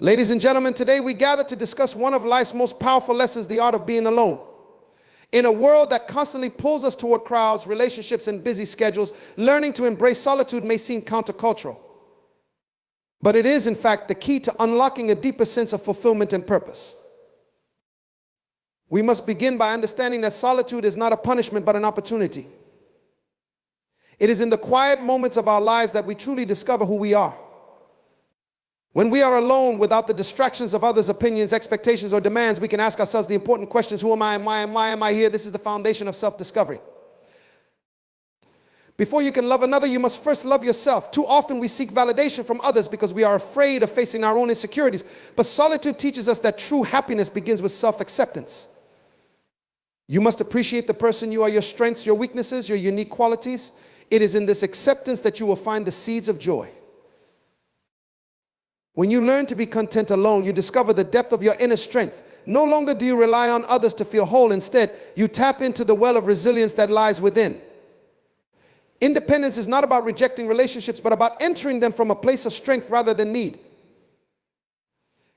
Ladies and gentlemen, today we gather to discuss one of life's most powerful lessons, the art of being alone. In a world that constantly pulls us toward crowds, relationships, and busy schedules, learning to embrace solitude may seem countercultural. But it is, in fact, the key to unlocking a deeper sense of fulfillment and purpose. We must begin by understanding that solitude is not a punishment, but an opportunity. It is in the quiet moments of our lives that we truly discover who we are. When we are alone without the distractions of others' opinions, expectations, or demands, we can ask ourselves the important questions: who am I and why am I here? This is the foundation of self-discovery. Before you can love another, you must first love yourself. Too often we seek validation from others because we are afraid of facing our own insecurities. But solitude teaches us that true happiness begins with self-acceptance. You must appreciate the person you are, your strengths, your weaknesses, your unique qualities. It is in this acceptance that you will find the seeds of joy. When you learn to be content alone, you discover the depth of your inner strength. No longer do you rely on others to feel whole. Instead, you tap into the well of resilience that lies within. Independence is not about rejecting relationships, but about entering them from a place of strength rather than need.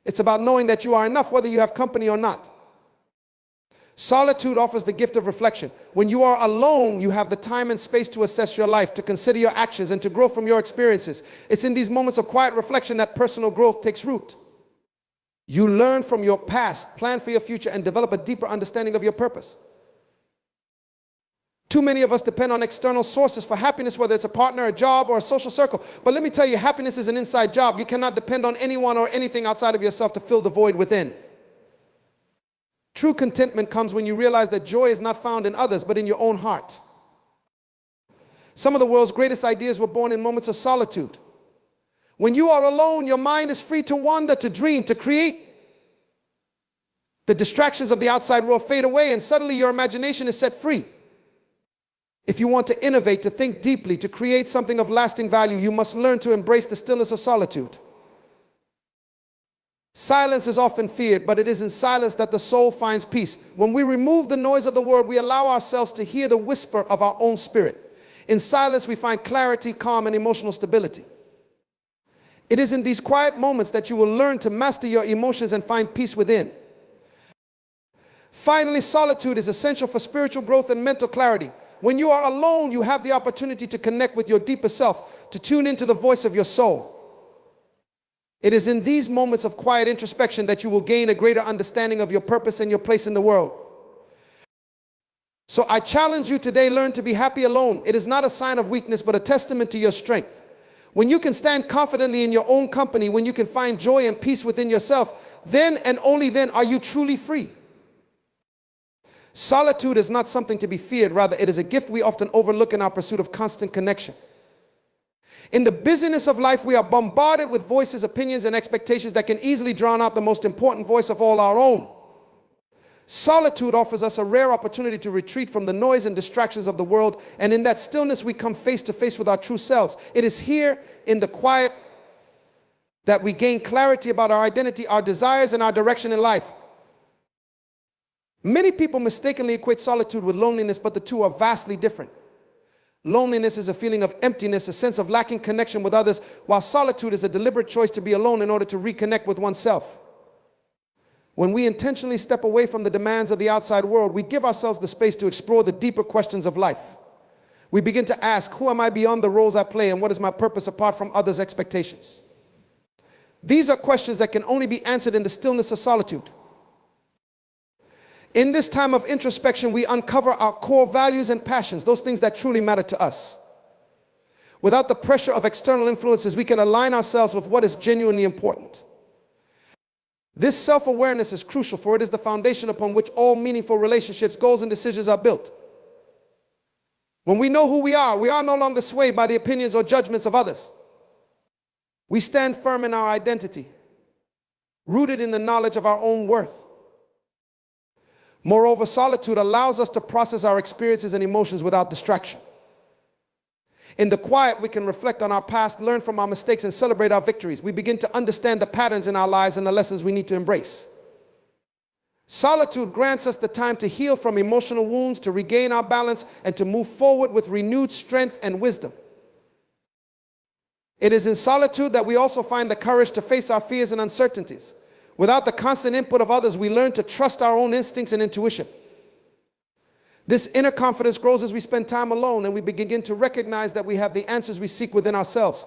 It's about knowing that you are enough whether you have company or not. Solitude offers the gift of reflection. When you are alone, you have the time and space to assess your life, to consider your actions, and to grow from your experiences. It's in these moments of quiet reflection that personal growth takes root. You learn from your past, plan for your future, and develop a deeper understanding of your purpose. Too many of us depend on external sources for happiness, whether it's a partner, a job, or a social circle. But let me tell you, happiness is an inside job. You cannot depend on anyone or anything outside of yourself to fill the void within. True contentment comes when you realize that joy is not found in others, but in your own heart. Some of the world's greatest ideas were born in moments of solitude. When you are alone, your mind is free to wander, to dream, to create. The distractions of the outside world fade away, and suddenly your imagination is set free. If you want to innovate, to think deeply, to create something of lasting value, you must learn to embrace the stillness of solitude. Silence is often feared, but it is in silence that the soul finds peace. When we remove the noise of the world, we allow ourselves to hear the whisper of our own spirit. In silence, we find clarity, calm, and emotional stability. It is in these quiet moments that you will learn to master your emotions and find peace within. Finally, solitude is essential for spiritual growth and mental clarity. When you are alone, you have the opportunity to connect with your deeper self, to tune into the voice of your soul. It is in these moments of quiet introspection that you will gain a greater understanding of your purpose and your place in the world. So I challenge you today, learn to be happy alone. It is not a sign of weakness, but a testament to your strength. When you can stand confidently in your own company, when you can find joy and peace within yourself, then and only then are you truly free. Solitude is not something to be feared. Rather, it is a gift we often overlook in our pursuit of constant connection. In the busyness of life, we are bombarded with voices, opinions, and expectations that can easily drown out the most important voice of all, our own. Solitude offers us a rare opportunity to retreat from the noise and distractions of the world, and in that stillness we come face to face with our true selves. It is here in the quiet that we gain clarity about our identity, our desires, and our direction in life. Many people mistakenly equate solitude with loneliness, but the two are vastly different. Loneliness is a feeling of emptiness, a sense of lacking connection with others, while solitude is a deliberate choice to be alone in order to reconnect with oneself. When we intentionally step away from the demands of the outside world, we give ourselves the space to explore the deeper questions of life. We begin to ask, who am I beyond the roles I play, and what is my purpose apart from others' expectations? These are questions that can only be answered in the stillness of solitude. In this time of introspection, we uncover our core values and passions, those things that truly matter to us. Without the pressure of external influences, we can align ourselves with what is genuinely important. This self-awareness is crucial, for it is the foundation upon which all meaningful relationships, goals, and decisions are built. When we know who we are no longer swayed by the opinions or judgments of others. We stand firm in our identity, rooted in the knowledge of our own worth. Moreover, solitude allows us to process our experiences and emotions without distraction. In the quiet, we can reflect on our past, learn from our mistakes, and celebrate our victories. We begin to understand the patterns in our lives and the lessons we need to embrace. Solitude grants us the time to heal from emotional wounds, to regain our balance, and to move forward with renewed strength and wisdom. It is in solitude that we also find the courage to face our fears and uncertainties. Without the constant input of others, we learn to trust our own instincts and intuition. This inner confidence grows as we spend time alone and we begin to recognize that we have the answers we seek within ourselves.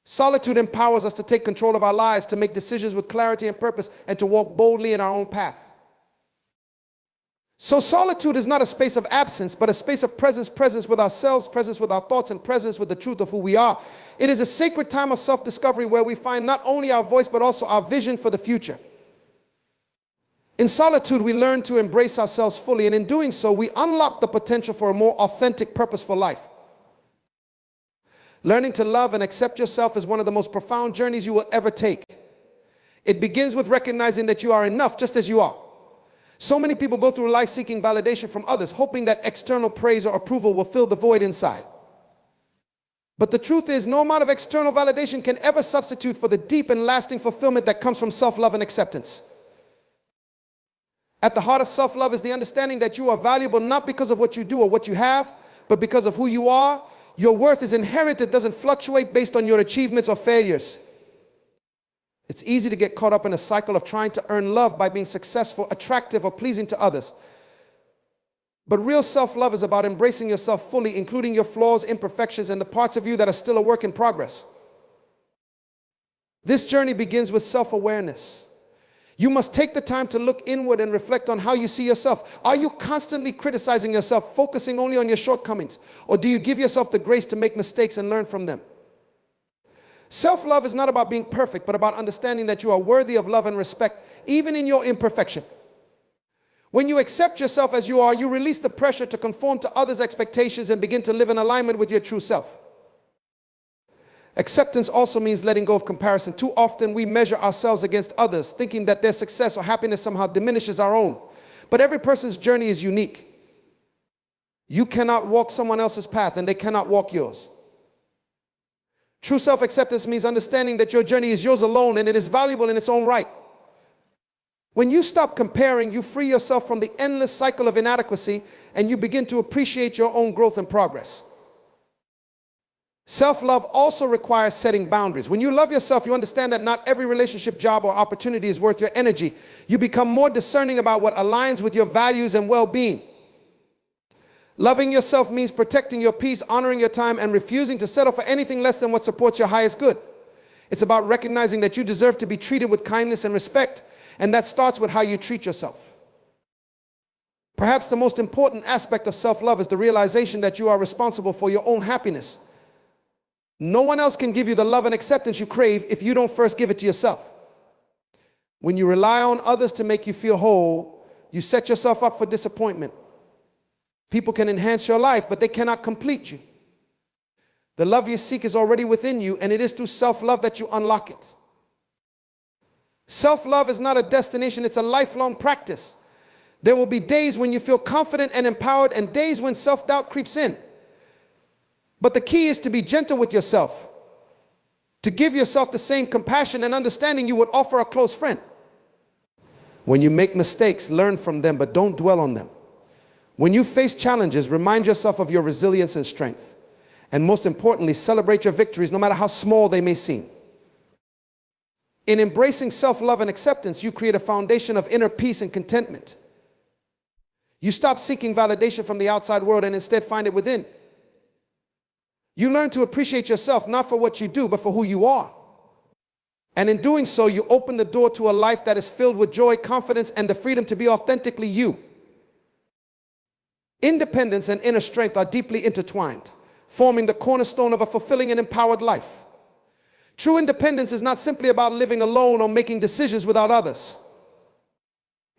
Solitude empowers us to take control of our lives, to make decisions with clarity and purpose, and to walk boldly in our own path. So solitude is not a space of absence, but a space of presence with ourselves, presence with our thoughts, and presence with the truth of who we are. It is a sacred time of self-discovery where we find not only our voice, but also our vision for the future. In solitude, we learn to embrace ourselves fully, and in doing so, we unlock the potential for a more authentic, purposeful life. Learning to love and accept yourself is one of the most profound journeys you will ever take. It begins with recognizing that you are enough just as you are. So many people go through life seeking validation from others, hoping that external praise or approval will fill the void inside. But the truth is, no amount of external validation can ever substitute for the deep and lasting fulfillment that comes from self-love and acceptance. At the heart of self-love is the understanding that you are valuable not because of what you do or what you have, but because of who you are. Your worth is inherent. It doesn't fluctuate based on your achievements or failures. It's easy to get caught up in a cycle of trying to earn love by being successful, attractive, or pleasing to others. But real self-love is about embracing yourself fully, including your flaws, imperfections, and the parts of you that are still a work in progress. This journey begins with self-awareness. You must take the time to look inward and reflect on how you see yourself. Are you constantly criticizing yourself, focusing only on your shortcomings? Or do you give yourself the grace to make mistakes and learn from them? Self-love is not about being perfect, but about understanding that you are worthy of love and respect, even in your imperfection. When you accept yourself as you are, you release the pressure to conform to others' expectations and begin to live in alignment with your true self. Acceptance also means letting go of comparison. Too often we measure ourselves against others, thinking that their success or happiness somehow diminishes our own. But every person's journey is unique. You cannot walk someone else's path, and they cannot walk yours. True self-acceptance means understanding that your journey is yours alone and it is valuable in its own right. When you stop comparing, you free yourself from the endless cycle of inadequacy and you begin to appreciate your own growth and progress. Self-love also requires setting boundaries. When you love yourself, you understand that not every relationship, job, or opportunity is worth your energy. You become more discerning about what aligns with your values and well-being. Loving yourself means protecting your peace, honoring your time, and refusing to settle for anything less than what supports your highest good. It's about recognizing that you deserve to be treated with kindness and respect, and that starts with how you treat yourself. Perhaps the most important aspect of self-love is the realization that you are responsible for your own happiness. No one else can give you the love and acceptance you crave if you don't first give it to yourself. When you rely on others to make you feel whole, you set yourself up for disappointment. People can enhance your life, but they cannot complete you. The love you seek is already within you, and it is through self-love that you unlock it. Self-love is not a destination, it's a lifelong practice. There will be days when you feel confident and empowered, and days when self-doubt creeps in. But the key is to be gentle with yourself, to give yourself the same compassion and understanding you would offer a close friend. When you make mistakes, learn from them, but don't dwell on them. When you face challenges, remind yourself of your resilience and strength. And most importantly, celebrate your victories, no matter how small they may seem. In embracing self-love and acceptance, you create a foundation of inner peace and contentment. You stop seeking validation from the outside world and instead find it within. You learn to appreciate yourself, not for what you do, but for who you are. And in doing so, you open the door to a life that is filled with joy, confidence, and the freedom to be authentically you. Independence and inner strength are deeply intertwined, forming the cornerstone of a fulfilling and empowered life. True independence is not simply about living alone or making decisions without others.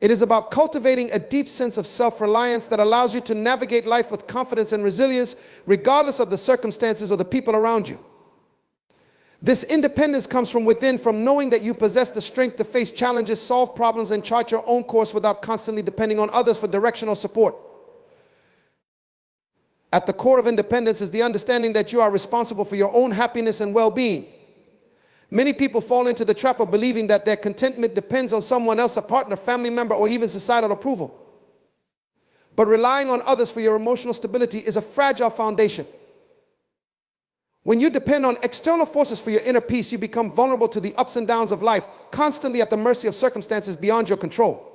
It is about cultivating a deep sense of self-reliance that allows you to navigate life with confidence and resilience, regardless of the circumstances or the people around you. This independence comes from within, from knowing that you possess the strength to face challenges, solve problems, and chart your own course without constantly depending on others for direction or support. At the core of independence is the understanding that you are responsible for your own happiness and well-being. Many people fall into the trap of believing that their contentment depends on someone else, a partner, family member, or even societal approval. But relying on others for your emotional stability is a fragile foundation. When you depend on external forces for your inner peace, you become vulnerable to the ups and downs of life, constantly at the mercy of circumstances beyond your control.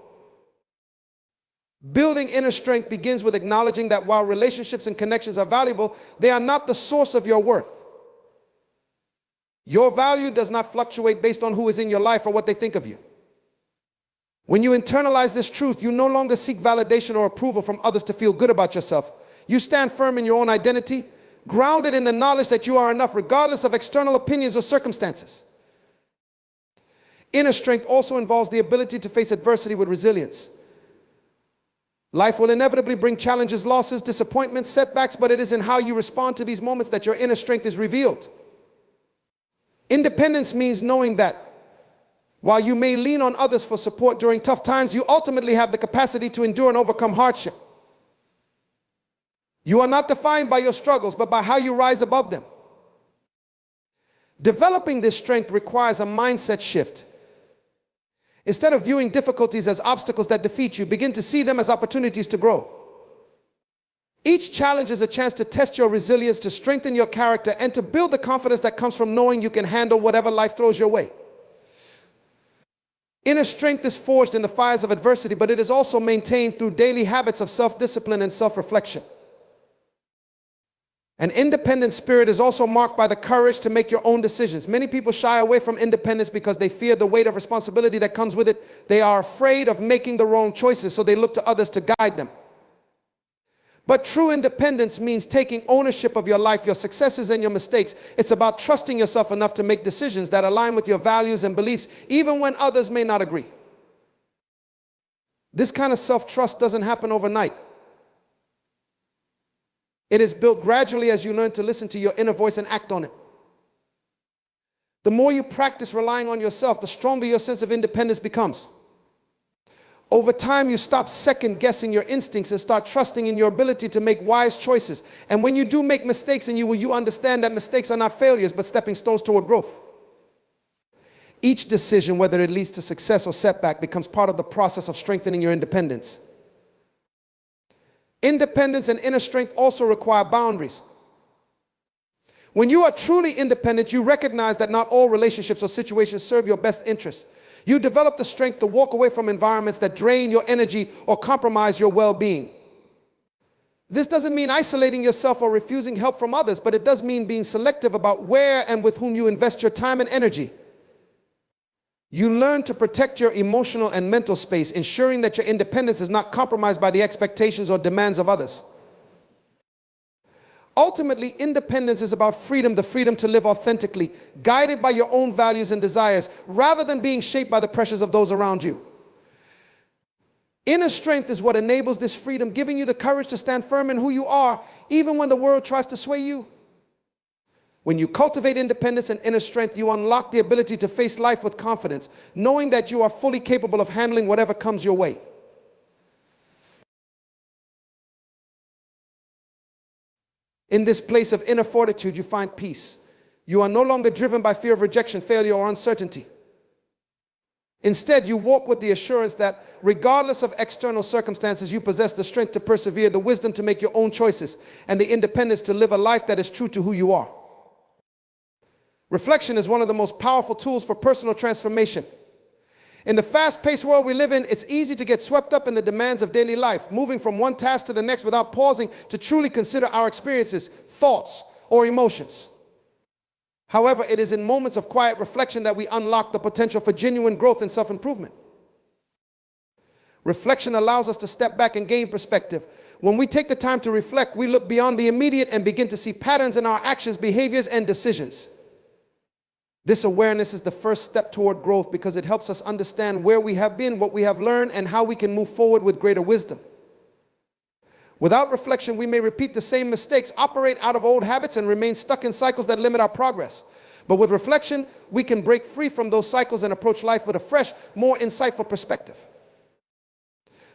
Building inner strength begins with acknowledging that while relationships and connections are valuable, they are not the source of your worth. Your value does not fluctuate based on who is in your life or what they think of you. When you internalize this truth, you no longer seek validation or approval from others to feel good about yourself. You stand firm in your own identity, grounded in the knowledge that you are enough, regardless of external opinions or circumstances. Inner strength also involves the ability to face adversity with resilience. Life will inevitably bring challenges, losses, disappointments, setbacks, but it is in how you respond to these moments that your inner strength is revealed. Independence means knowing that while you may lean on others for support during tough times, you ultimately have the capacity to endure and overcome hardship. You are not defined by your struggles, but by how you rise above them. Developing this strength requires a mindset shift. Instead of viewing difficulties as obstacles that defeat you, begin to see them as opportunities to grow. Each challenge is a chance to test your resilience, to strengthen your character, and to build the confidence that comes from knowing you can handle whatever life throws your way. Inner strength is forged in the fires of adversity, but it is also maintained through daily habits of self-discipline and self-reflection. An independent spirit is also marked by the courage to make your own decisions. Many people shy away from independence because they fear the weight of responsibility that comes with it. They are afraid of making the wrong choices, so they look to others to guide them. But true independence means taking ownership of your life, your successes and your mistakes. It's about trusting yourself enough to make decisions that align with your values and beliefs, even when others may not agree. This kind of self-trust doesn't happen overnight. It is built gradually as you learn to listen to your inner voice and act on it. The more you practice relying on yourself, the stronger your sense of independence becomes. Over time, you stop second-guessing your instincts and start trusting in your ability to make wise choices. And when you do make mistakes, and you understand that mistakes are not failures, but stepping stones toward growth. Each decision, whether it leads to success or setback, becomes part of the process of strengthening your independence. Independence and inner strength also require boundaries. When you are truly independent, you recognize that not all relationships or situations serve your best interests. You develop the strength to walk away from environments that drain your energy or compromise your well-being. This doesn't mean isolating yourself or refusing help from others, but it does mean being selective about where and with whom you invest your time and energy. You learn to protect your emotional and mental space, ensuring that your independence is not compromised by the expectations or demands of others. Ultimately, independence is about freedom, the freedom to live authentically, guided by your own values and desires, rather than being shaped by the pressures of those around you. Inner strength is what enables this freedom, giving you the courage to stand firm in who you are, even when the world tries to sway you. When you cultivate independence and inner strength, you unlock the ability to face life with confidence, knowing that you are fully capable of handling whatever comes your way. In this place of inner fortitude, you find peace. You are no longer driven by fear of rejection, failure, or uncertainty. Instead, you walk with the assurance that regardless of external circumstances, you possess the strength to persevere, the wisdom to make your own choices, and the independence to live a life that is true to who you are. Reflection is one of the most powerful tools for personal transformation. In the fast-paced world we live in, it's easy to get swept up in the demands of daily life, moving from one task to the next without pausing to truly consider our experiences, thoughts, or emotions. However, it is in moments of quiet reflection that we unlock the potential for genuine growth and self-improvement. Reflection allows us to step back and gain perspective. When we take the time to reflect, we look beyond the immediate and begin to see patterns in our actions, behaviors, and decisions. This awareness is the first step toward growth because it helps us understand where we have been, what we have learned, and how we can move forward with greater wisdom. Without reflection, we may repeat the same mistakes, operate out of old habits, and remain stuck in cycles that limit our progress. But with reflection, we can break free from those cycles and approach life with a fresh, more insightful perspective.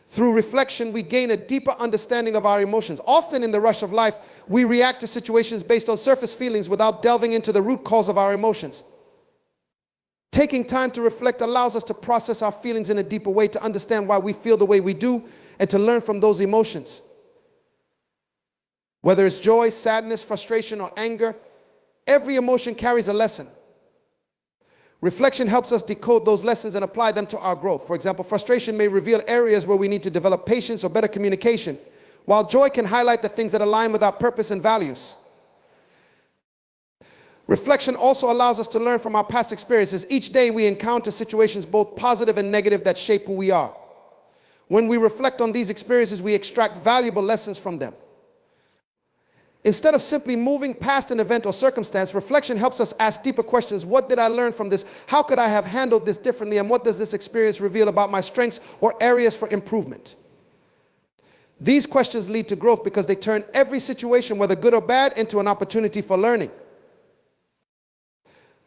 Through reflection, we gain a deeper understanding of our emotions. Often in the rush of life, we react to situations based on surface feelings without delving into the root cause of our emotions. Taking time to reflect allows us to process our feelings in a deeper way, to understand why we feel the way we do, and to learn from those emotions. Whether it's joy, sadness, frustration, or anger, Every emotion carries a lesson. Reflection helps us decode those lessons and apply them to our growth. For example, frustration may reveal areas where we need to develop patience or better communication, while joy can highlight the things that align with our purpose and values. Reflection also allows us to learn from our past experiences. Each day we encounter situations both positive and negative that shape who we are. When we reflect on these experiences, we extract valuable lessons from them. Instead of simply moving past an event or circumstance, reflection helps us ask deeper questions. What did I learn from this? How could I have handled this differently? And what does this experience reveal about my strengths or areas for improvement? These questions lead to growth because they turn every situation, whether good or bad, into an opportunity for learning.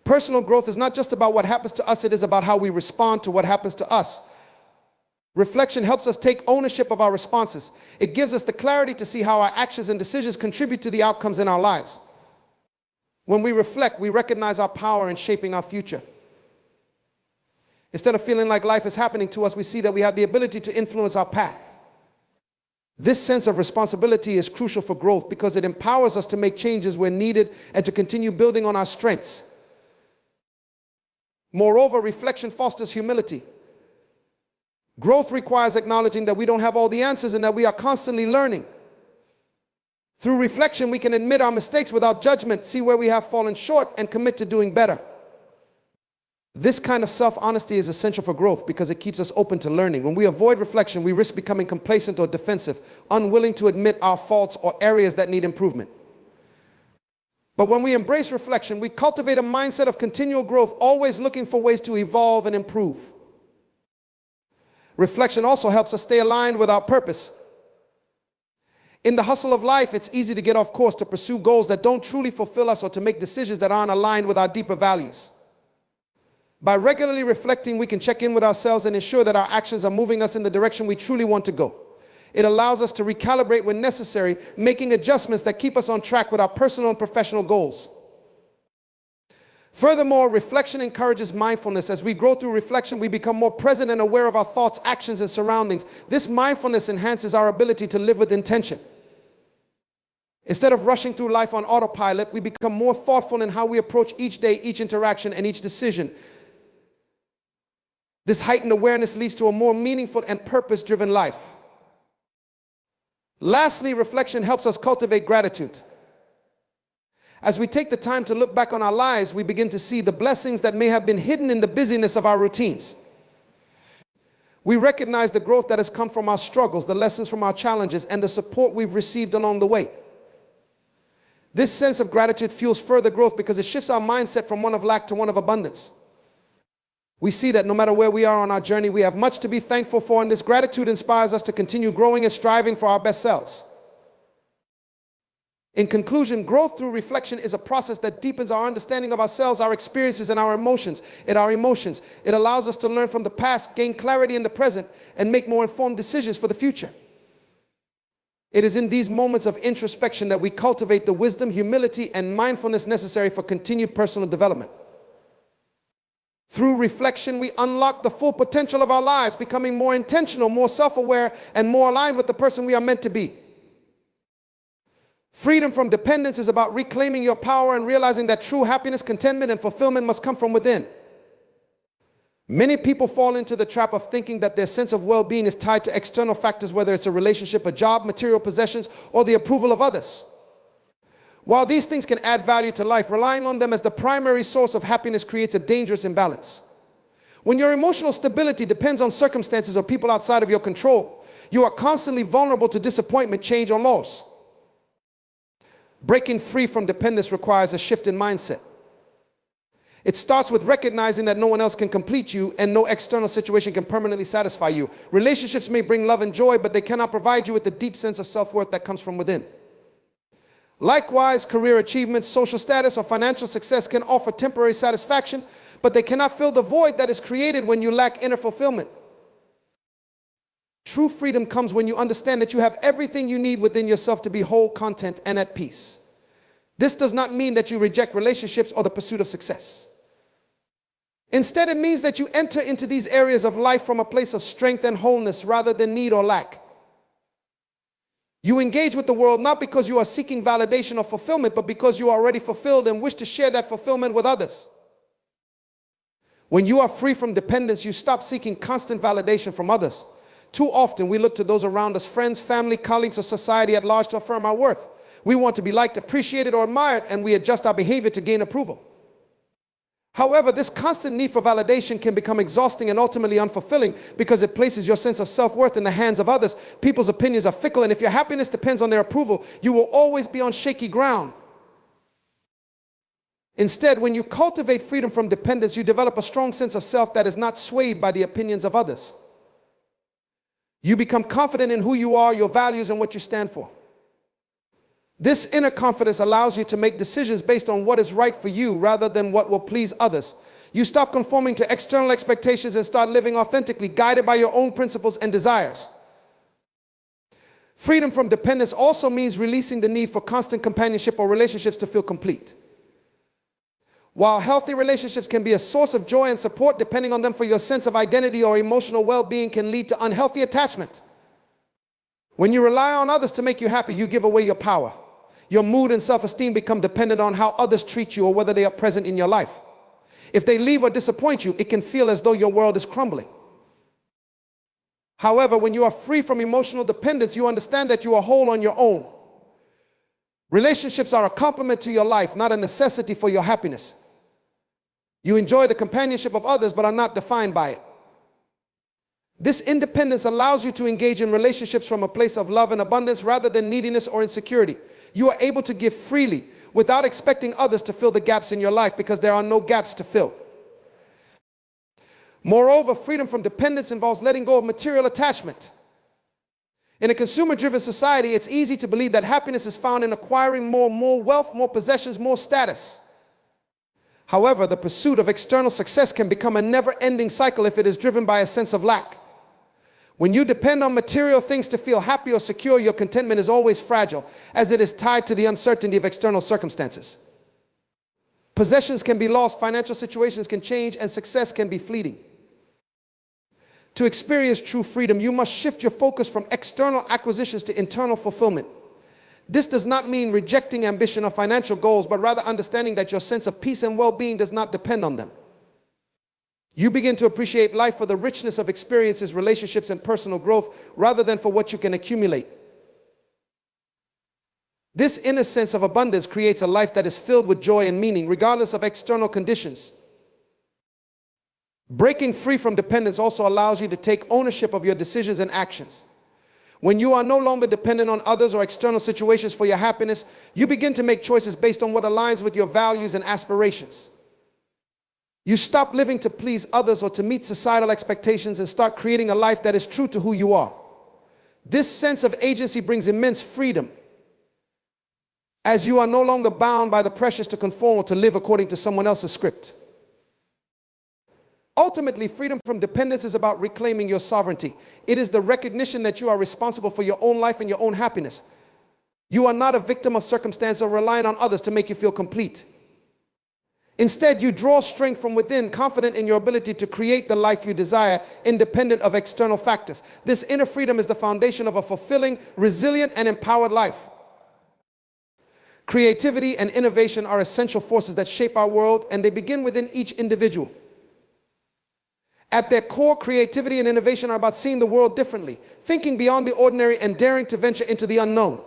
Personal growth is not just about what happens to us, it is about how we respond to what happens to us. Reflection helps us take ownership of our responses. It gives us the clarity to see how our actions and decisions contribute to the outcomes in our lives. When we reflect, we recognize our power in shaping our future. Instead of feeling like life is happening to us, we see that we have the ability to influence our path. This sense of responsibility is crucial for growth because it empowers us to make changes where needed and to continue building on our strengths. Moreover, reflection fosters humility. Growth requires acknowledging that we don't have all the answers and that we are constantly learning. Through reflection, we can admit our mistakes without judgment, see where we have fallen short, and commit to doing better. This kind of self-honesty is essential for growth because it keeps us open to learning. When we avoid reflection, we risk becoming complacent or defensive, unwilling to admit our faults or areas that need improvement. But when we embrace reflection, we cultivate a mindset of continual growth, always looking for ways to evolve and improve. Reflection also helps us stay aligned with our purpose. In the hustle of life, it's easy to get off course, to pursue goals that don't truly fulfill us, or to make decisions that aren't aligned with our deeper values. By regularly reflecting, we can check in with ourselves and ensure that our actions are moving us in the direction we truly want to go. It allows us to recalibrate when necessary, making adjustments that keep us on track with our personal and professional goals. Furthermore, reflection encourages mindfulness. As we grow through reflection, we become more present and aware of our thoughts, actions, and surroundings. This mindfulness enhances our ability to live with intention. Instead of rushing through life on autopilot, we become more thoughtful in how we approach each day, each interaction, and each decision. This heightened awareness leads to a more meaningful and purpose-driven life. Lastly, reflection helps us cultivate gratitude. As we take the time to look back on our lives, we begin to see the blessings that may have been hidden in the busyness of our routines. We recognize the growth that has come from our struggles, the lessons from our challenges, and the support we've received along the way. This sense of gratitude fuels further growth because it shifts our mindset from one of lack to one of abundance. We see that no matter where we are on our journey, we have much to be thankful for, and this gratitude inspires us to continue growing and striving for our best selves. In conclusion, growth through reflection is a process that deepens our understanding of ourselves, our experiences, and our emotions. It allows us to learn from the past, gain clarity in the present, and make more informed decisions for the future. It is in these moments of introspection that we cultivate the wisdom, humility, and mindfulness necessary for continued personal development. Through reflection, we unlock the full potential of our lives, becoming more intentional, more self-aware, and more aligned with the person we are meant to be. Freedom from dependence is about reclaiming your power and realizing that true happiness, contentment, and fulfillment must come from within. Many people fall into the trap of thinking that their sense of well-being is tied to external factors, whether it's a relationship, a job, material possessions, or the approval of others. While these things can add value to life, relying on them as the primary source of happiness creates a dangerous imbalance. When your emotional stability depends on circumstances or people outside of your control, you are constantly vulnerable to disappointment, change, or loss. Breaking free from dependence requires a shift in mindset. It starts with recognizing that no one else can complete you and no external situation can permanently satisfy you. Relationships may bring love and joy, but they cannot provide you with the deep sense of self-worth that comes from within. Likewise, career achievements, social status, or financial success can offer temporary satisfaction, but they cannot fill the void that is created when you lack inner fulfillment. True freedom comes when you understand that you have everything you need within yourself to be whole, content, and at peace. This does not mean that you reject relationships or the pursuit of success. Instead, it means that you enter into these areas of life from a place of strength and wholeness rather than need or lack. You engage with the world not because you are seeking validation or fulfillment, but because you are already fulfilled and wish to share that fulfillment with others. When you are free from dependence, you stop seeking constant validation from others. Too often, we look to those around us, friends, family, colleagues, or society at large to affirm our worth. We want to be liked, appreciated, or admired, and we adjust our behavior to gain approval. However, this constant need for validation can become exhausting and ultimately unfulfilling because it places your sense of self-worth in the hands of others. People's opinions are fickle, and if your happiness depends on their approval, you will always be on shaky ground. Instead, when you cultivate freedom from dependence, you develop a strong sense of self that is not swayed by the opinions of others. You become confident in who you are, your values, and what you stand for. This inner confidence allows you to make decisions based on what is right for you rather than what will please others. You stop conforming to external expectations and start living authentically, guided by your own principles and desires. Freedom from dependence also means releasing the need for constant companionship or relationships to feel complete. While healthy relationships can be a source of joy and support, depending on them for your sense of identity or emotional well-being can lead to unhealthy attachment. When you rely on others to make you happy, you give away your power. Your mood and self-esteem become dependent on how others treat you or whether they are present in your life. If they leave or disappoint you, it can feel as though your world is crumbling. However, when you are free from emotional dependence, you understand that you are whole on your own. Relationships are a complement to your life, not a necessity for your happiness. You enjoy the companionship of others, but are not defined by it. This independence allows you to engage in relationships from a place of love and abundance rather than neediness or insecurity. You are able to give freely without expecting others to fill the gaps in your life because there are no gaps to fill. Moreover, freedom from dependence involves letting go of material attachment. In a consumer-driven society, it's easy to believe that happiness is found in acquiring more wealth, more possessions, more status. However, the pursuit of external success can become a never-ending cycle if it is driven by a sense of lack. When you depend on material things to feel happy or secure, your contentment is always fragile, as it is tied to the uncertainty of external circumstances. Possessions can be lost, financial situations can change, and success can be fleeting. To experience true freedom, you must shift your focus from external acquisitions to internal fulfillment. This does not mean rejecting ambition or financial goals, but rather understanding that your sense of peace and well-being does not depend on them. You begin to appreciate life for the richness of experiences, relationships, and personal growth rather than for what you can accumulate. This inner sense of abundance creates a life that is filled with joy and meaning, regardless of external conditions. Breaking free from dependence also allows you to take ownership of your decisions and actions. When you are no longer dependent on others or external situations for your happiness, you begin to make choices based on what aligns with your values and aspirations. You stop living to please others or to meet societal expectations and start creating a life that is true to who you are. This sense of agency brings immense freedom, as you are no longer bound by the pressures to conform or to live according to someone else's script. Ultimately, freedom from dependence is about reclaiming your sovereignty. It is the recognition that you are responsible for your own life and your own happiness. You are not a victim of circumstance or relying on others to make you feel complete. Instead, you draw strength from within, confident in your ability to create the life you desire, independent of external factors. This inner freedom is the foundation of a fulfilling, resilient, and empowered life. Creativity and innovation are essential forces that shape our world, and they begin within each individual. At their core, creativity and innovation are about seeing the world differently, thinking beyond the ordinary, and daring to venture into the unknown.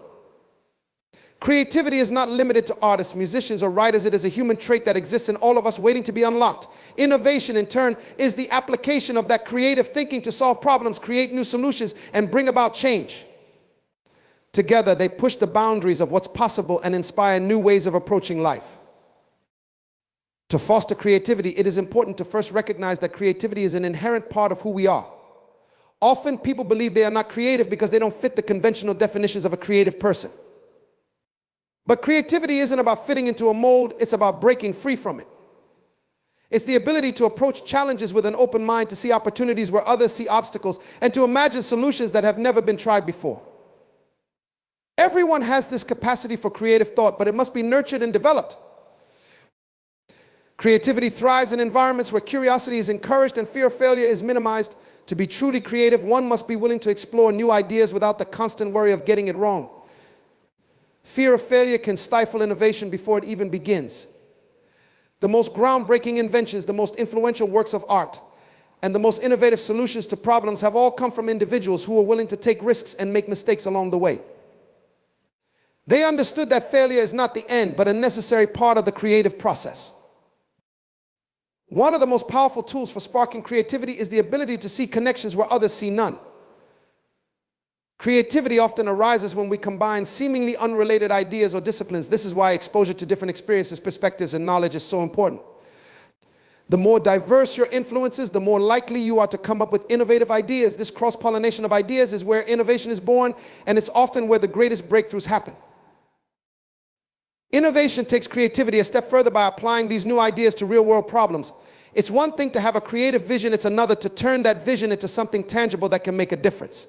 Creativity is not limited to artists, musicians, or writers. It is a human trait that exists in all of us, waiting to be unlocked. Innovation, in turn, is the application of that creative thinking to solve problems, create new solutions, and bring about change. Together, they push the boundaries of what's possible and inspire new ways of approaching life. To foster creativity, it is important to first recognize that creativity is an inherent part of who we are. Often, people believe they are not creative because they don't fit the conventional definitions of a creative person. But creativity isn't about fitting into a mold, it's about breaking free from it. It's the ability to approach challenges with an open mind, to see opportunities where others see obstacles, and to imagine solutions that have never been tried before. Everyone has this capacity for creative thought, but it must be nurtured and developed. Creativity thrives in environments where curiosity is encouraged and fear of failure is minimized. To be truly creative, one must be willing to explore new ideas without the constant worry of getting it wrong. Fear of failure can stifle innovation before it even begins. The most groundbreaking inventions, the most influential works of art, and the most innovative solutions to problems have all come from individuals who were willing to take risks and make mistakes along the way. They understood that failure is not the end, but a necessary part of the creative process. One of the most powerful tools for sparking creativity is the ability to see connections where others see none. Creativity often arises when we combine seemingly unrelated ideas or disciplines. This is why exposure to different experiences, perspectives, and knowledge is so important. The more diverse your influences, the more likely you are to come up with innovative ideas. This cross-pollination of ideas is where innovation is born, and it's often where the greatest breakthroughs happen. Innovation takes creativity a step further by applying these new ideas to real-world problems. It's one thing to have a creative vision, it's another to turn that vision into something tangible that can make a difference.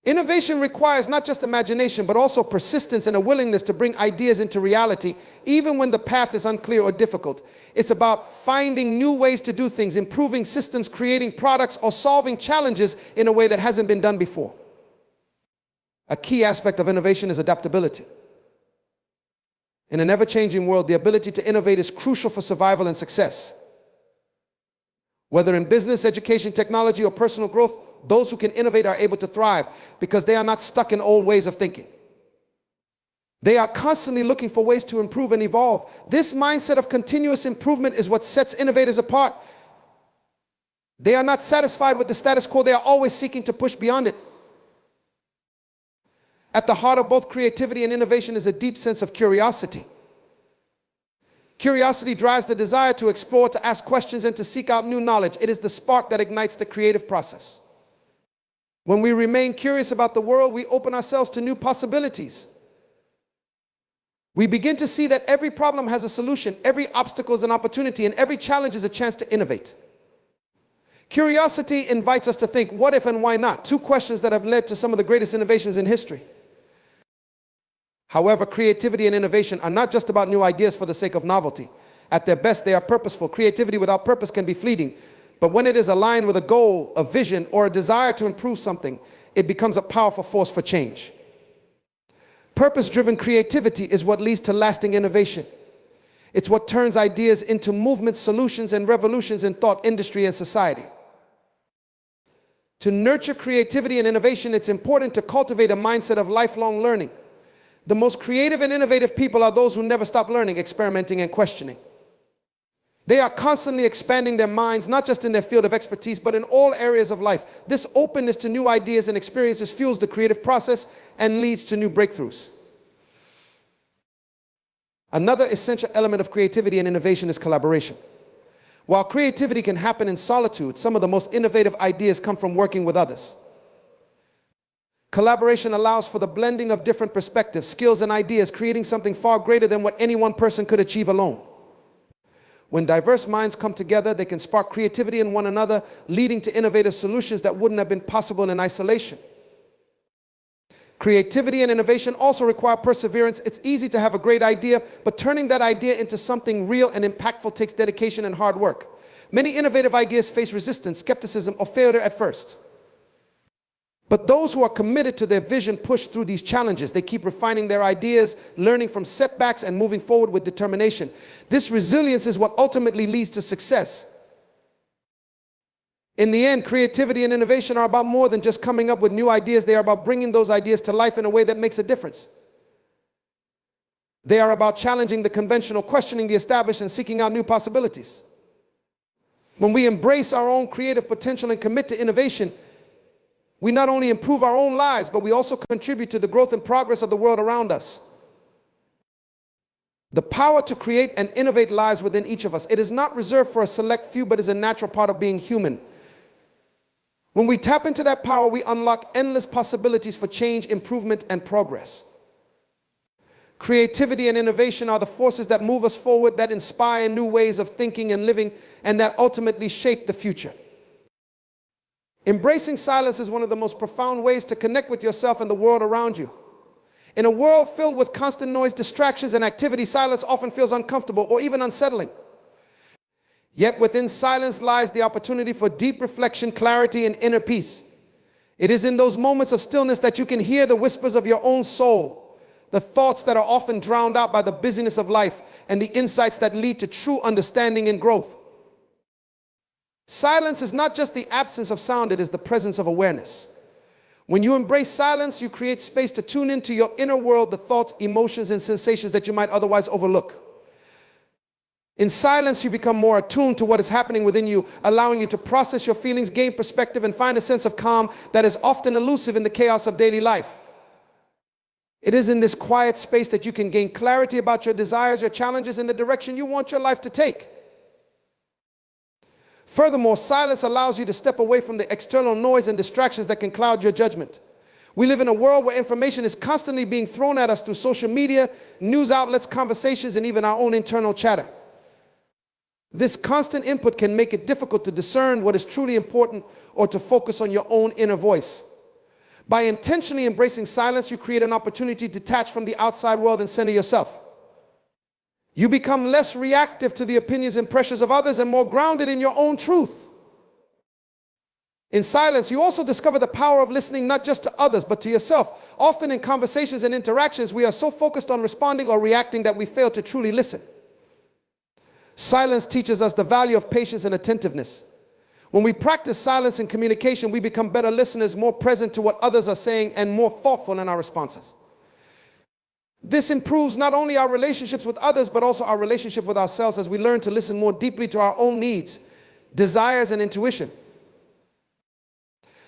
Innovation requires not just imagination, but also persistence and a willingness to bring ideas into reality, even when the path is unclear or difficult. It's about finding new ways to do things, improving systems, creating products, or solving challenges in a way that hasn't been done before. A key aspect of innovation is adaptability. In an ever-changing world, the ability to innovate is crucial for survival and success. Whether in business, education, technology, or personal growth, those who can innovate are able to thrive because they are not stuck in old ways of thinking. They are constantly looking for ways to improve and evolve. This mindset of continuous improvement is what sets innovators apart. They are not satisfied with the status quo. They are always seeking to push beyond it. At the heart of both creativity and innovation is a deep sense of curiosity. Curiosity drives the desire to explore, to ask questions, and to seek out new knowledge. It is the spark that ignites the creative process. When we remain curious about the world, we open ourselves to new possibilities. We begin to see that every problem has a solution, every obstacle is an opportunity, and every challenge is a chance to innovate. Curiosity invites us to think, what if and why not? Two questions that have led to some of the greatest innovations in history. However, creativity and innovation are not just about new ideas for the sake of novelty. At their best, they are purposeful. Creativity without purpose can be fleeting. But when it is aligned with a goal, a vision, or a desire to improve something, it becomes a powerful force for change. Purpose-driven creativity is what leads to lasting innovation. It's what turns ideas into movements, solutions, and revolutions in thought, industry, and society. To nurture creativity and innovation, it's important to cultivate a mindset of lifelong learning. The most creative and innovative people are those who never stop learning, experimenting, and questioning. They are constantly expanding their minds, not just in their field of expertise, but in all areas of life. This openness to new ideas and experiences fuels the creative process and leads to new breakthroughs. Another essential element of creativity and innovation is collaboration. While creativity can happen in solitude, some of the most innovative ideas come from working with others. Collaboration allows for the blending of different perspectives, skills, and ideas, creating something far greater than what any one person could achieve alone. When diverse minds come together, they can spark creativity in one another, leading to innovative solutions that wouldn't have been possible in isolation. Creativity and innovation also require perseverance. It's easy to have a great idea, but turning that idea into something real and impactful takes dedication and hard work. Many innovative ideas face resistance, skepticism, or failure at first. But those who are committed to their vision push through these challenges. They keep refining their ideas, learning from setbacks, and moving forward with determination. This resilience is what ultimately leads to success. In the end, creativity and innovation are about more than just coming up with new ideas. They are about bringing those ideas to life in a way that makes a difference. They are about challenging the conventional, questioning the established, and seeking out new possibilities. When we embrace our own creative potential and commit to innovation, we not only improve our own lives, but we also contribute to the growth and progress of the world around us. The power to create and innovate lies within each of us. It is not reserved for a select few, but is a natural part of being human. When we tap into that power, we unlock endless possibilities for change, improvement, and progress. Creativity and innovation are the forces that move us forward, that inspire new ways of thinking and living, and that ultimately shape the future. Embracing silence is one of the most profound ways to connect with yourself and the world around you. In a world filled with constant noise, distractions, and activity, silence often feels uncomfortable or even unsettling. Yet within silence lies the opportunity for deep reflection, clarity, and inner peace. It is in those moments of stillness that you can hear the whispers of your own soul, the thoughts that are often drowned out by the busyness of life, and the insights that lead to true understanding and growth. Silence is not just the absence of sound, it is the presence of awareness. When you embrace silence, you create space to tune into your inner world, the thoughts, emotions, and sensations that you might otherwise overlook. In silence, you become more attuned to what is happening within you, allowing you to process your feelings, gain perspective, and find a sense of calm that is often elusive in the chaos of daily life. It is in this quiet space that you can gain clarity about your desires, your challenges, and the direction you want your life to take. Furthermore, silence allows you to step away from the external noise and distractions that can cloud your judgment. We live in a world where information is constantly being thrown at us through social media, news outlets, conversations, and even our own internal chatter. This constant input can make it difficult to discern what is truly important or to focus on your own inner voice. By intentionally embracing silence, you create an opportunity to detach from the outside world and center yourself. You become less reactive to the opinions and pressures of others and more grounded in your own truth. In silence, you also discover the power of listening not just to others, but to yourself. Often in conversations and interactions, we are so focused on responding or reacting that we fail to truly listen. Silence teaches us the value of patience and attentiveness. When we practice silence in communication, we become better listeners, more present to what others are saying, and more thoughtful in our responses. This improves not only our relationships with others, but also our relationship with ourselves as we learn to listen more deeply to our own needs, desires, and intuition.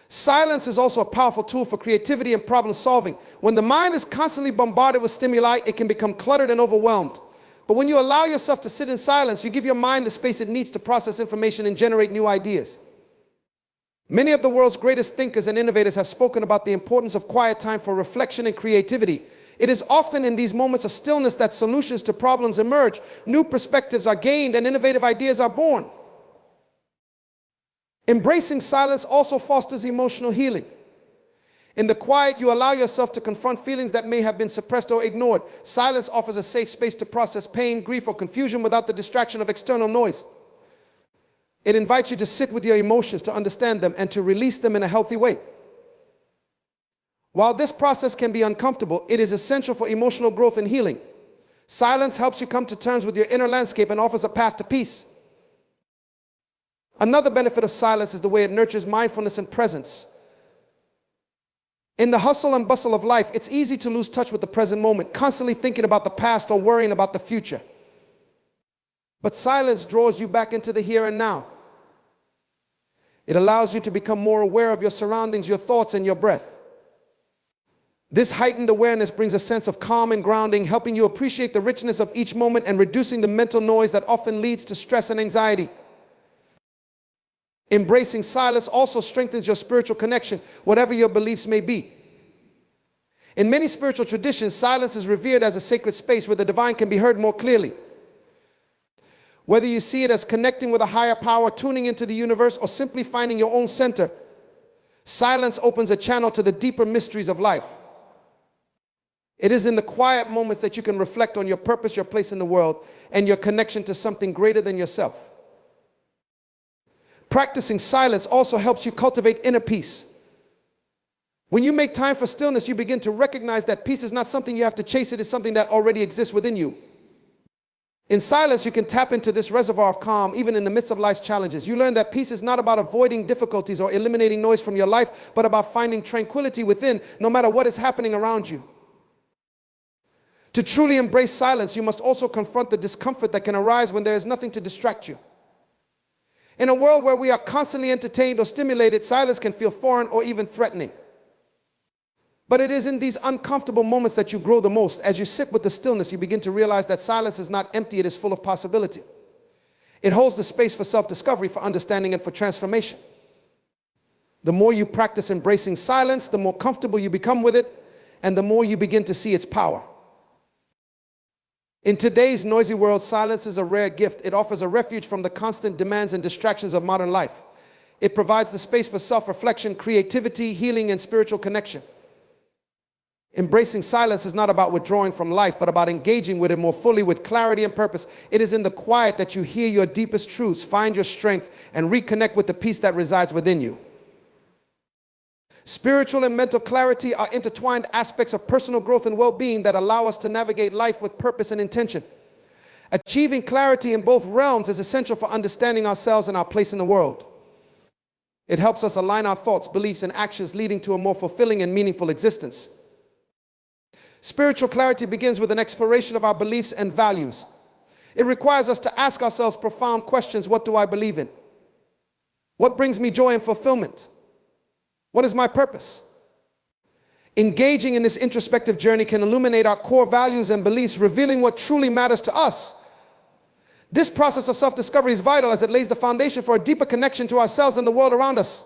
Silence is also a powerful tool for creativity and problem solving. When the mind is constantly bombarded with stimuli, it can become cluttered and overwhelmed. But when you allow yourself to sit in silence, you give your mind the space it needs to process information and generate new ideas. Many of the world's greatest thinkers and innovators have spoken about the importance of quiet time for reflection and creativity. It is often in these moments of stillness that solutions to problems emerge, new perspectives are gained, and innovative ideas are born. Embracing silence also fosters emotional healing. In the quiet, you allow yourself to confront feelings that may have been suppressed or ignored. Silence offers a safe space to process pain, grief, or confusion without the distraction of external noise. It invites you to sit with your emotions, to understand them, and to release them in a healthy way. While this process can be uncomfortable, it is essential for emotional growth and healing. Silence helps you come to terms with your inner landscape and offers a path to peace. Another benefit of silence is the way it nurtures mindfulness and presence. In the hustle and bustle of life, it's easy to lose touch with the present moment, constantly thinking about the past or worrying about the future. But silence draws you back into the here and now. It allows you to become more aware of your surroundings, your thoughts, and your breath. This heightened awareness brings a sense of calm and grounding, helping you appreciate the richness of each moment and reducing the mental noise that often leads to stress and anxiety. Embracing silence also strengthens your spiritual connection, whatever your beliefs may be. In many spiritual traditions, silence is revered as a sacred space where the divine can be heard more clearly. Whether you see it as connecting with a higher power, tuning into the universe, or simply finding your own center, silence opens a channel to the deeper mysteries of life. It is in the quiet moments that you can reflect on your purpose, your place in the world, and your connection to something greater than yourself. Practicing silence also helps you cultivate inner peace. When you make time for stillness, you begin to recognize that peace is not something you have to chase, it is something that already exists within you. In silence, you can tap into this reservoir of calm, even in the midst of life's challenges. You learn that peace is not about avoiding difficulties or eliminating noise from your life, but about finding tranquility within, no matter what is happening around you. To truly embrace silence, you must also confront the discomfort that can arise when there is nothing to distract you. In a world where we are constantly entertained or stimulated, silence can feel foreign or even threatening. But it is in these uncomfortable moments that you grow the most. As you sit with the stillness, you begin to realize that silence is not empty, it is full of possibility. It holds the space for self-discovery, for understanding, and for transformation. The more you practice embracing silence, the more comfortable you become with it, and the more you begin to see its power. In today's noisy world, silence is a rare gift. It offers a refuge from the constant demands and distractions of modern life. It provides the space for self-reflection, creativity, healing, and spiritual connection. Embracing silence is not about withdrawing from life, but about engaging with it more fully with clarity and purpose. It is in the quiet that you hear your deepest truths, find your strength, and reconnect with the peace that resides within you. Spiritual and mental clarity are intertwined aspects of personal growth and well-being that allow us to navigate life with purpose and intention. Achieving clarity in both realms is essential for understanding ourselves and our place in the world. It helps us align our thoughts, beliefs, and actions, leading to a more fulfilling and meaningful existence. Spiritual clarity begins with an exploration of our beliefs and values. It requires us to ask ourselves profound questions. What do I believe in? What brings me joy and fulfillment? What is my purpose? Engaging in this introspective journey can illuminate our core values and beliefs, revealing what truly matters to us. This process of self-discovery is vital as it lays the foundation for a deeper connection to ourselves and the world around us.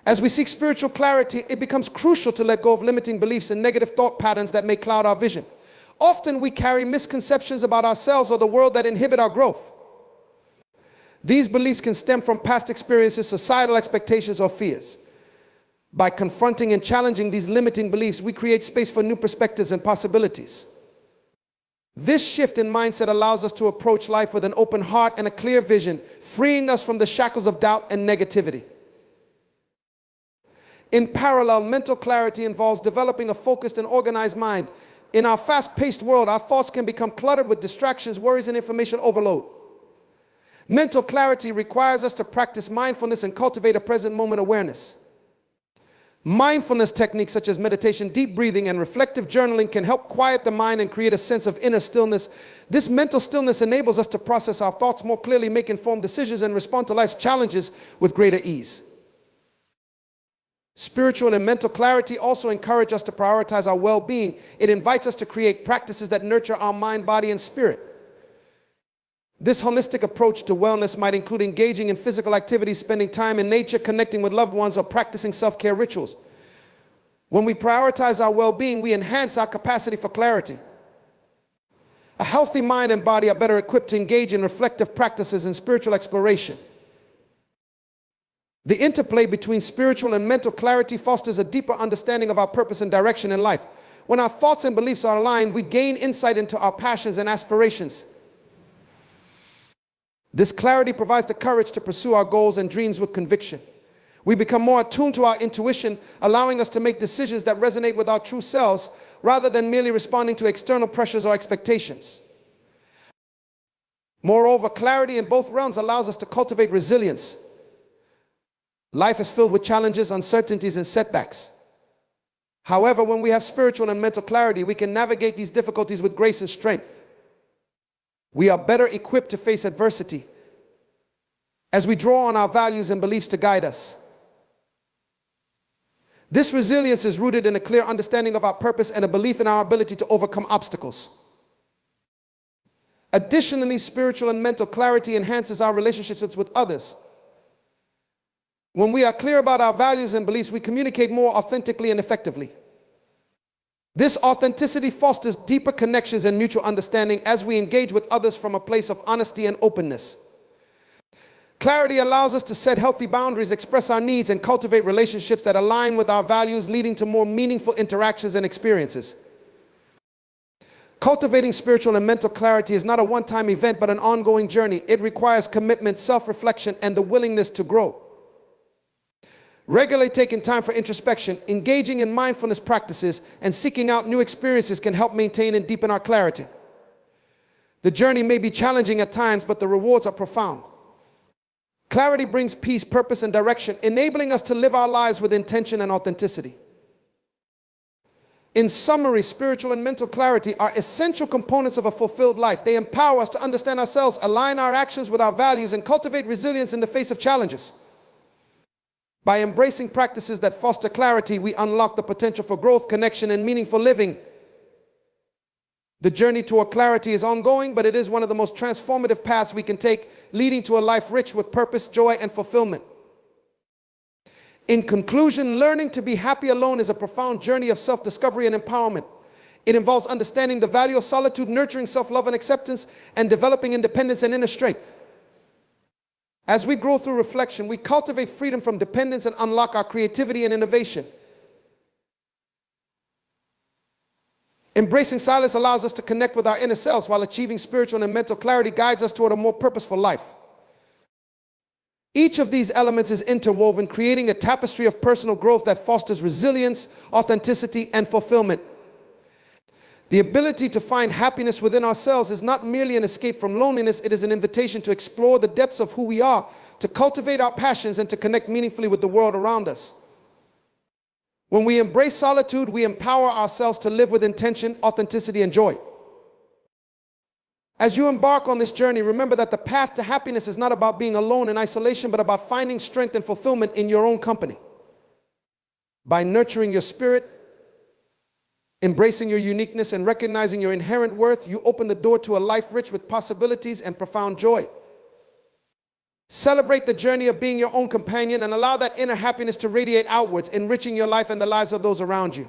As we seek spiritual clarity, it becomes crucial to let go of limiting beliefs and negative thought patterns that may cloud our vision. Often we carry misconceptions about ourselves or the world that inhibit our growth. These beliefs can stem from past experiences, societal expectations, or fears. By confronting and challenging these limiting beliefs, we create space for new perspectives and possibilities. This shift in mindset allows us to approach life with an open heart and a clear vision, freeing us from the shackles of doubt and negativity. In parallel, mental clarity involves developing a focused and organized mind. In our fast-paced world, our thoughts can become cluttered with distractions, worries, and information overload. Mental clarity requires us to practice mindfulness and cultivate a present moment awareness. Mindfulness techniques such as meditation, deep breathing, and reflective journaling can help quiet the mind and create a sense of inner stillness. This mental stillness enables us to process our thoughts more clearly, make informed decisions, and respond to life's challenges with greater ease. Spiritual and mental clarity also encourage us to prioritize our well-being. It invites us to create practices that nurture our mind, body, and spirit. This holistic approach to wellness might include engaging in physical activities, spending time in nature, connecting with loved ones, or practicing self-care rituals. When we prioritize our well-being, we enhance our capacity for clarity. A healthy mind and body are better equipped to engage in reflective practices and spiritual exploration. The interplay between spiritual and mental clarity fosters a deeper understanding of our purpose and direction in life. When our thoughts and beliefs are aligned, we gain insight into our passions and aspirations. This clarity provides the courage to pursue our goals and dreams with conviction. We become more attuned to our intuition, allowing us to make decisions that resonate with our true selves rather than merely responding to external pressures or expectations. Moreover, clarity in both realms allows us to cultivate resilience. Life is filled with challenges, uncertainties, and setbacks. However, when we have spiritual and mental clarity, we can navigate these difficulties with grace and strength. We are better equipped to face adversity as we draw on our values and beliefs to guide us. This resilience is rooted in a clear understanding of our purpose and a belief in our ability to overcome obstacles. Additionally, spiritual and mental clarity enhances our relationships with others. When we are clear about our values and beliefs, we communicate more authentically and effectively. This authenticity fosters deeper connections and mutual understanding as we engage with others from a place of honesty and openness. Clarity allows us to set healthy boundaries, express our needs, and cultivate relationships that align with our values, leading to more meaningful interactions and experiences. Cultivating spiritual and mental clarity is not a one-time event, but an ongoing journey. It requires commitment, self-reflection, and the willingness to grow. Regularly taking time for introspection, engaging in mindfulness practices, and seeking out new experiences can help maintain and deepen our clarity. The journey may be challenging at times, but the rewards are profound. Clarity brings peace, purpose, and direction, enabling us to live our lives with intention and authenticity. In summary, spiritual and mental clarity are essential components of a fulfilled life. They empower us to understand ourselves, align our actions with our values, and cultivate resilience in the face of challenges. By embracing practices that foster clarity, we unlock the potential for growth, connection, and meaningful living. The journey toward clarity is ongoing, but it is one of the most transformative paths we can take, leading to a life rich with purpose, joy, and fulfillment. In conclusion, learning to be happy alone is a profound journey of self-discovery and empowerment. It involves understanding the value of solitude, nurturing self-love and acceptance, and developing independence and inner strength. As we grow through reflection, we cultivate freedom from dependence and unlock our creativity and innovation. Embracing silence allows us to connect with our inner selves, while achieving spiritual and mental clarity guides us toward a more purposeful life. Each of these elements is interwoven, creating a tapestry of personal growth that fosters resilience, authenticity, and fulfillment. The ability to find happiness within ourselves is not merely an escape from loneliness, it is an invitation to explore the depths of who we are, to cultivate our passions, and to connect meaningfully with the world around us. When we embrace solitude, we empower ourselves to live with intention, authenticity, and joy. As you embark on this journey, remember that the path to happiness is not about being alone in isolation, but about finding strength and fulfillment in your own company. By nurturing your spirit, embracing your uniqueness, and recognizing your inherent worth, you open the door to a life rich with possibilities and profound joy. Celebrate the journey of being your own companion and allow that inner happiness to radiate outwards, enriching your life and the lives of those around you.